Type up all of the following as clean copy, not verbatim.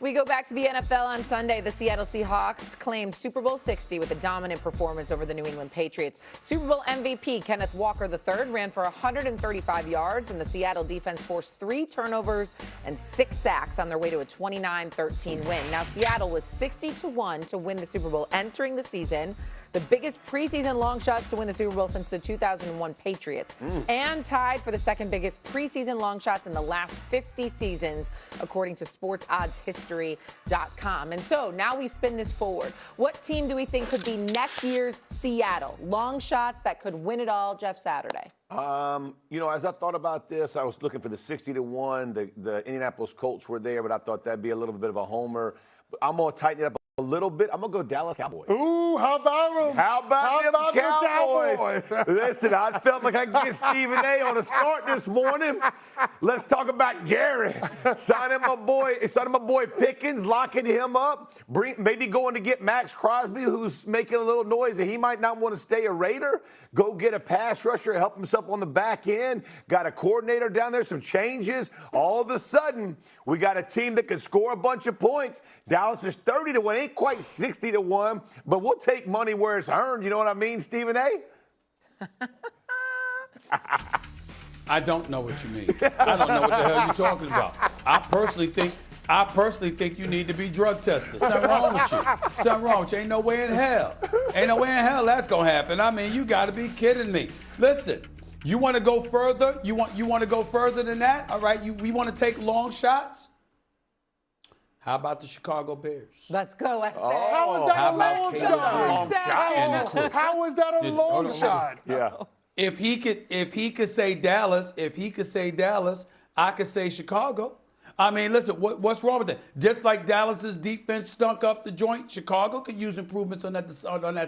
We go back to the NFL on Sunday. The Seattle Seahawks claimed Super Bowl 60 with a dominant performance over the New England Patriots. Super Bowl MVP Kenneth Walker III ran for 135 yards, and the Seattle defense forced 3 turnovers and 6 sacks on their way to a 29-13 win. Now, Seattle was 60-1 to win the Super Bowl entering the season, the biggest preseason long shots to win the Super Bowl since the 2001 Patriots, and tied for the second biggest preseason long shots in the last 50 seasons, according to SportsOddsHistory.com. And so now we spin this forward. What team do we think could be next year's Seattle? Long shots that could win it all, Jeff Saturday. As I thought about this, I was looking for the 60-1. The Indianapolis Colts were there, but I thought that'd be a little bit of a homer. But I'm going to tighten it up a little bit. I'm going to go Dallas Cowboys. Ooh, how about them? How about them Cowboys? Listen, I felt like I could get Stephen A. on a start this morning. Let's talk about Jerry. Signing my boy Pickens, locking him up. Maybe going to get Max Crosby, who's making a little noise, and he might not want to stay a Raider. Go get a pass rusher, help himself on the back end. Got a coordinator down there, some changes. All of a sudden, we got a team that can score a bunch of points. Dallas is 30-1, ain't quite 60-1, but we'll take money where it's earned. You know what I mean, Stephen A? I don't know what you mean. I don't know what the hell you're talking about. I personally think you need to be drug tested. Something wrong with you. Something wrong with you. Ain't no way in hell. Ain't no way in hell that's gonna happen. I mean, you gotta be kidding me. Listen, you want to go further? You want to go further than that? All right. We want to take long shots. How about the Chicago Bears? Let's go, SA. How is that a long shot? How is that a long shot? Yeah. If he could say Dallas, I could say Chicago. I mean, listen, what's wrong with that? Just like Dallas's defense stunk up the joint, Chicago could use improvements on that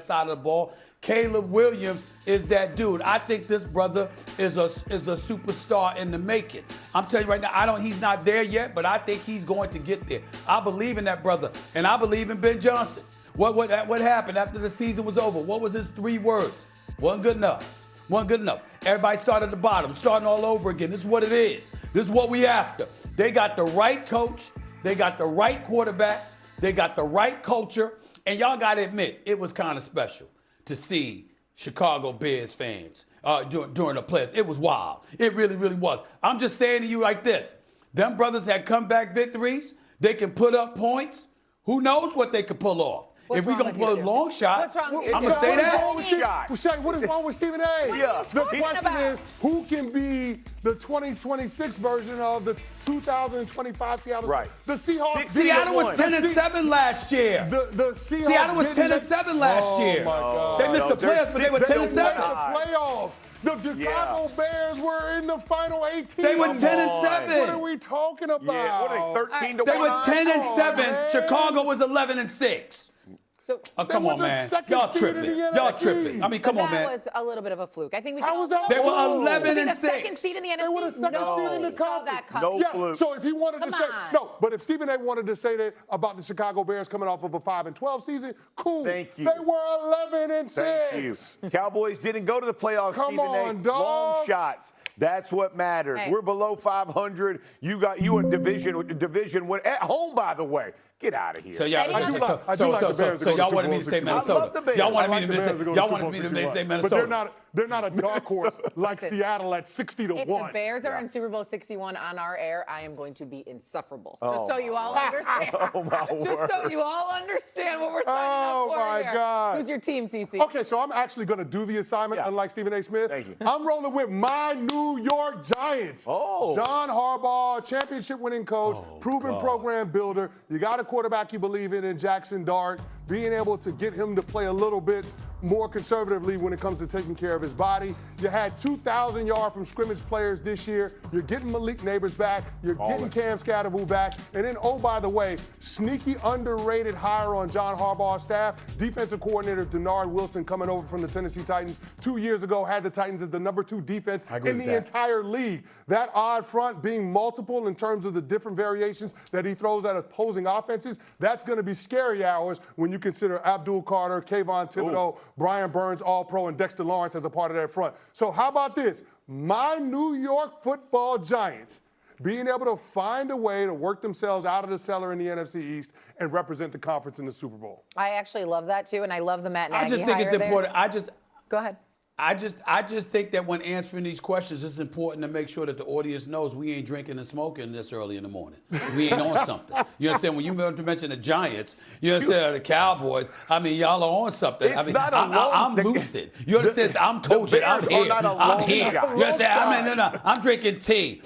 side of the ball. Caleb Williams is that dude. I think this brother is a superstar in the making. I'm telling you right now, he's not there yet, but I think he's going to get there. I believe in that brother, and I believe in Ben Johnson. What happened after the season was over? What was his 3 words? Wasn't good enough. Wasn't good enough. Everybody started at the bottom, starting all over again. This is what it is. This is what we after. They got the right coach. They got the right quarterback. They got the right culture. And y'all got to admit, it was kind of special to see Chicago Bears fans during the playoffs. It was wild. It really, really was. I'm just saying to you like this. Them brothers had comeback victories. They can put up points. Who knows what they could pull off? If we're going to play a long shot, I'm going to say that. What is wrong with Stephen A? Yeah. The question is, who can be the 2026 version of the 2025 Seattle? Right. The Seahawks. Seattle was 10-7 last year. The Seahawks. Seattle was 10-7 last year. Oh, my God. They missed the playoffs, but they were 10-7. The playoffs. The Chicago Bears were in the final 18. They were 10-7. What are we talking about? Yeah, what are they, 13-1? They were 10-7. Chicago was 11-6. Come on, man. Y'all tripping. Y'all tripping. I mean, come on, man. That was a little bit of a fluke. I think we. How was that? They were 11-6. The second seed in the NFC. They were the second seed in the conference. Fluke. So if he wanted to say but if Stephen A. wanted to say that about the Chicago Bears coming off of a 5-12 season, cool. Thank you. They were 11-6. Thank you. Cowboys didn't go to the playoffs. Come on, A. dog. Long shots. That's what matters. Hey. We're below 500. You a division win at home, by the way. Get out of here. So y'all wanted me to say Minnesota. Y'all wanted me to say Minnesota. But they're not a dark horse like Seattle at 60-1. If the Bears are in Super Bowl 61 on our air, I am going to be insufferable. Just so you all understand. Just so you all understand what we're signing up for my here. God. Who's your team, CC? Okay, so I'm actually going to do the assignment, unlike Stephen A. Smith. Thank you. I'm rolling with my New York Giants. John Harbaugh, championship-winning coach, proven program builder. You got a quarterback you believe in Jackson Dart, being able to get him to play a little bit more conservatively when it comes to taking care of his body. You had 2,000 yards from scrimmage players this year. You're getting Malik Neighbors back. You're getting Cam Scattervoo back. And then, oh, by the way, sneaky underrated hire on John Harbaugh's staff. Defensive coordinator Denard Wilson coming over from the Tennessee Titans 2 years ago had the Titans as the number 2 defense in the entire league. That odd front being multiple in terms of the different variations that he throws at opposing offenses, that's going to be scary hours when you consider Abdul Carter, Kayvon Thibodeau, Brian Burns, All-Pro, and Dexter Lawrence as a part of that front. So how about this? My New York Football Giants, being able to find a way to work themselves out of the cellar in the NFC East and represent the conference in the Super Bowl. I actually love that too, and I love the Matt Nagy I just think it's hire important. there. Go ahead. I just think that when answering these questions, it's important to make sure that the audience knows we ain't drinking and smoking this early in the morning. We ain't on something. You understand? When you mention the Giants, you understand the Cowboys. I mean, y'all are on something. It's I mean, not I'm lucid. You understand? I'm coaching. I'm Bears are here. not a I'm long here. shot. You understand? I mean, no. I'm drinking tea.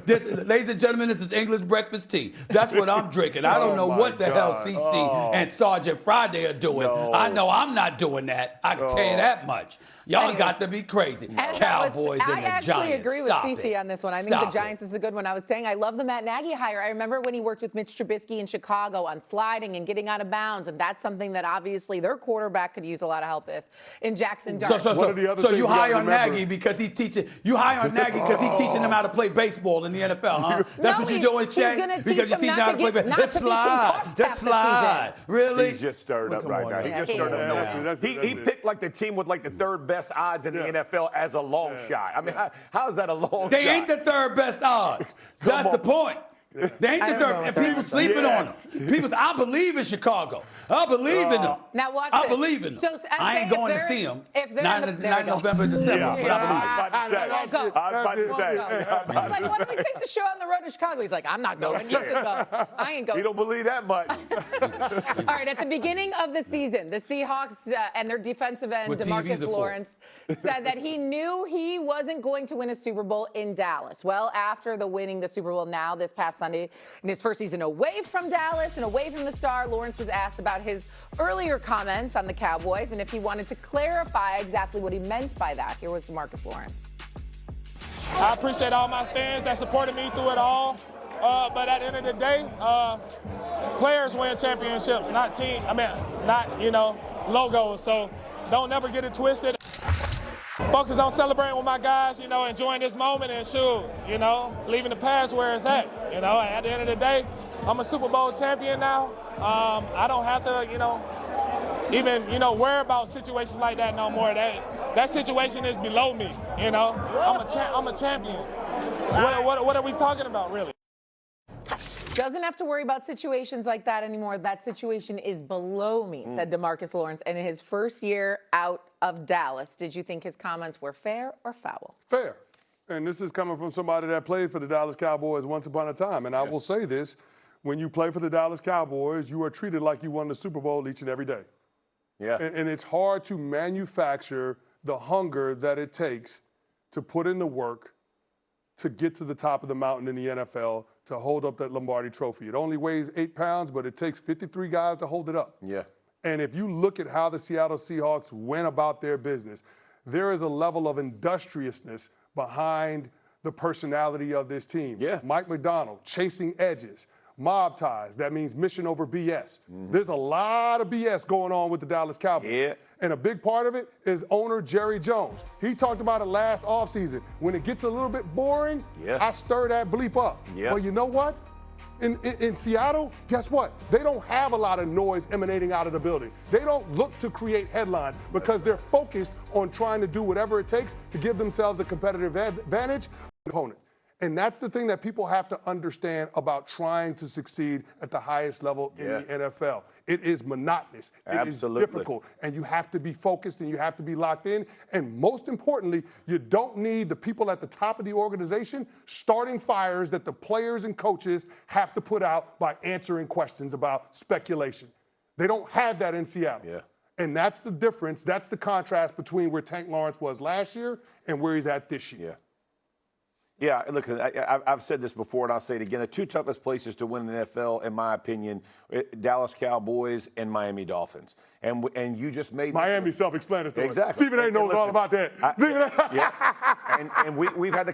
Ladies and gentlemen, this is English breakfast tea. That's what I'm drinking. I don't know my what the hell God. CC and Sergeant Friday are doing. No. I know I'm not doing that. I can tell you that much. Y'all Anyway. got to be crazy. And Cowboys and the I actually Giants. agree with Stop Cece it. on this one. I think Stop the Giants is a good one. I was saying I love the Matt Nagy hire. I remember when he worked with Mitch Trubisky in Chicago on sliding and getting out of bounds, and that's something that obviously their quarterback could use a lot of help with in Jackson Dart. So One of the other you things you hire gotta remember- Nagy because he's teaching. You hire Nagy because he's teaching them how to play baseball in the NFL, huh? That's No, what you're he's- doing, he's Shay? gonna Because you're teach them teaching not how to to play get- baseball. not Just to be slide. concussed Just half the slide. season. Really? He's just stirred up Come right on now. He now. just stirred Come up. on now. He picked like the team with like the third best odds in the NFL as a long shot. I mean, how is that a long They shot? ain't the third best odds. That's on. the point. They ain't I the don't know third. what And they're people at. sleeping on them. I believe in Chicago. I believe in them. Now watch I this. believe in them. So, I ain't if going to they're- see them. if they're Not in the- there we go. November, December, Yeah, but I believe I was about to say. There you go. I was about to say. He's like, why don't we take the show on the road to Chicago? He's like, I'm not going. You can go. I ain't going. You don't believe that much. All right, at the beginning of the season, the Seahawks and their defensive end, What TVs are DeMarcus for. Lawrence, said that he knew he wasn't going to win a Super Bowl in Dallas. Well, after the winning the Super Bowl now this past Sunday, in his first season away from Dallas and away from the star, Lawrence was asked about his earlier comments on the Cowboys and if he wanted to clarify exactly what he meant by that. Here was DeMarcus Lawrence. I appreciate all my fans that supported me through it all. But at the end of the day, players win championships, not team. Not logos. So don't never get it twisted. Focus on celebrating with my guys, enjoying this moment and leaving the past where it's at. At the end of the day, I'm a Super Bowl champion now. I don't have to, even worry about situations like that no more. That situation is below me. I'm a champion. What are we talking about, really? Doesn't have to worry about situations like that anymore. That situation is below me, said DeMarcus Lawrence. And in his first year out of Dallas, did you think his comments were fair or foul? Fair. And this is coming from somebody that played for the Dallas Cowboys once upon a time. And I will say this, when you play for the Dallas Cowboys, you are treated like you won the Super Bowl each and every day. Yeah. And it's hard to manufacture the hunger that it takes to put in the work to get to the top of the mountain in the NFL to hold up that Lombardi trophy. It only weighs 8 pounds, but it takes 53 guys to hold it up. Yeah. And if you look at how the Seattle Seahawks went about their business, there is a level of industriousness behind the personality of this team. Yeah. Mike McDonald chasing edges, mob ties. That means mission over BS. There's a lot of BS going on with the Dallas Cowboys. Yeah. And a big part of it is owner Jerry Jones. He talked about it last offseason. When it gets a little bit boring, I stir that bleep up. Yeah. Well, you know what? In Seattle, guess what? They don't have a lot of noise emanating out of the building. They don't look to create headlines because they're focused on trying to do whatever it takes to give themselves a competitive advantage opponent. And that's the thing that people have to understand about trying to succeed at the highest level in the NFL. It is monotonous. It is difficult. And you have to be focused and you have to be locked in. And most importantly, you don't need the people at the top of the organization starting fires that the players and coaches have to put out by answering questions about speculation. They don't have that in Seattle. Yeah. And that's the difference. That's the contrast between where Tank Lawrence was last year and where he's at this year. Yeah. Yeah, look, I've said this before, and I'll say it again. The two toughest places to win in the NFL, in my opinion, Dallas Cowboys and Miami Dolphins. And you just made Miami self-explanatory. Exactly. Stephen A. knows all about that. And we've had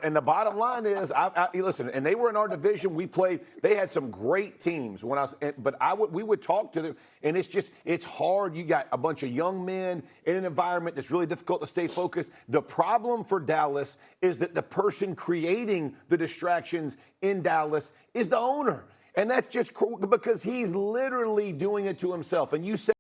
and the bottom line is, listen. And they were in our division. We played. They had some great teams we would talk to them, and it's hard. You got a bunch of young men in an environment that's really difficult to stay focused. The problem for Dallas is that the person creating the distractions in Dallas is the owner. And that's just because he's literally doing it to himself. And you say